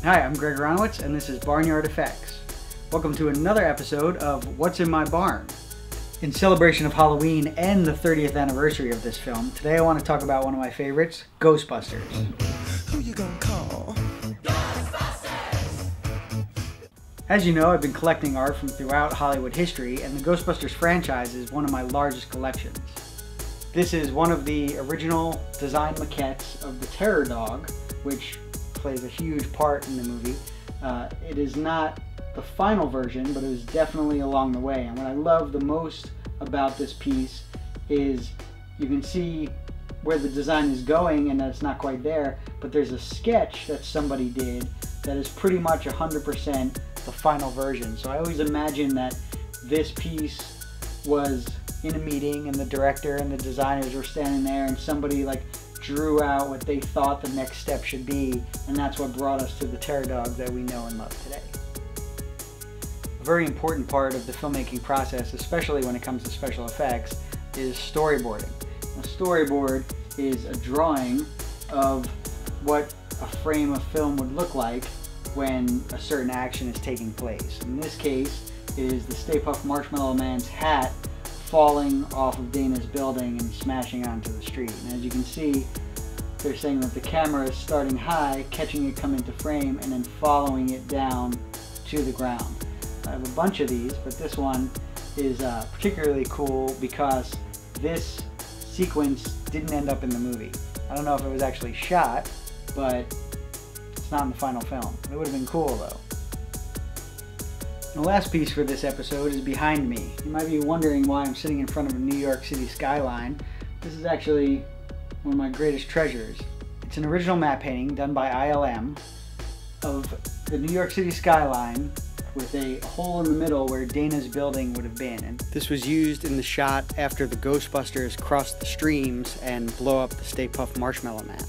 Hi, I'm Greg Aronowitz, and this is BarnyardFX. Welcome to another episode of What's in My Barn. In celebration of Halloween and the 30th anniversary of this film, today I want to talk about one of my favorites, Ghostbusters. Who you gonna call? Ghostbusters! As you know, I've been collecting art from throughout Hollywood history, and the Ghostbusters franchise is one of my largest collections. This is one of the original design maquettes of the Terror Dog, which plays a huge part in the movie. It is not the final version, but it was definitely along the way. And what I love the most about this piece is you can see where the design is going and that it's not quite there, but there's a sketch that somebody did that is pretty much 100% the final version. So I always imagine that this piece was in a meeting and the director and the designers were standing there and somebody drew out what they thought the next step should be, and that's what brought us to the Terror Dog that we know and love today. A very important part of the filmmaking process, especially when it comes to special effects, is storyboarding. A storyboard is a drawing of what a frame of film would look like when a certain action is taking place. In this case, it is the Stay Puft Marshmallow Man's hat falling off of Dana's building and smashing onto the street. And as you can see, they're saying that the camera is starting high, catching it come into frame, and then following it down to the ground. I have a bunch of these, but this one is particularly cool because this sequence didn't end up in the movie. I don't know if it was actually shot, but it's not in the final film. It would have been cool though. The last piece for this episode is behind me. You might be wondering why I'm sitting in front of a New York City skyline. This is actually one of my greatest treasures. It's an original matte painting done by ILM of the New York City skyline with a hole in the middle where Dana's building would have been. And this was used in the shot after the Ghostbusters cross the streams and blow up the Stay Puft Marshmallow Man.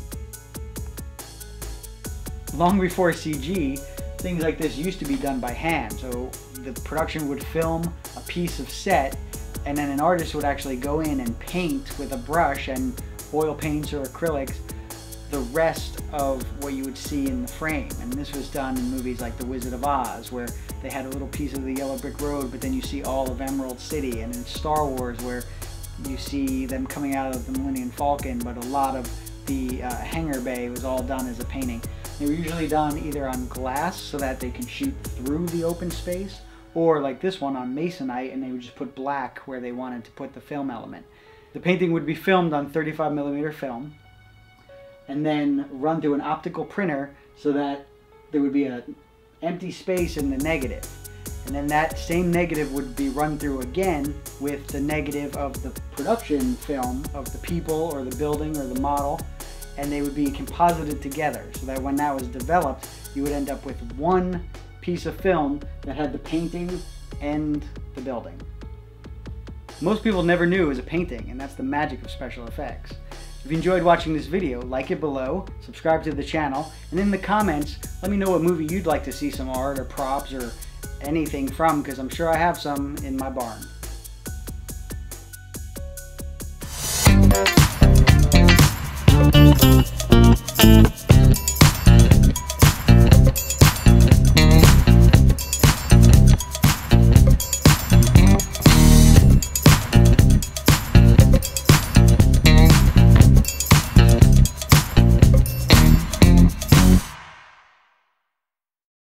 Long before CG, things like this used to be done by hand. So the production would film a piece of set and then an artist would actually go in and paint with a brush and oil paints or acrylics the rest of what you would see in the frame. And this was done in movies like The Wizard of Oz, where they had a little piece of the yellow brick road, but then you see all of Emerald City, and in Star Wars, where you see them coming out of the Millennium Falcon, but a lot of the hangar bay was all done as a painting. They were usually done either on glass so that they can shoot through the open space, or like this one on masonite, and they would just put black where they wanted to put the film element. The painting would be filmed on 35mm film and then run through an optical printer so that there would be an empty space in the negative. And then that same negative would be run through again with the negative of the production film of the people or the building or the model, and they would be composited together so that when that was developed, you would end up with one piece of film that had the painting and the building. Most people never knew it was a painting, and that's the magic of special effects. If you enjoyed watching this video, like it below, subscribe to the channel, and in the comments, let me know what movie you'd like to see some art or props or anything from, because I'm sure I have some in my barn.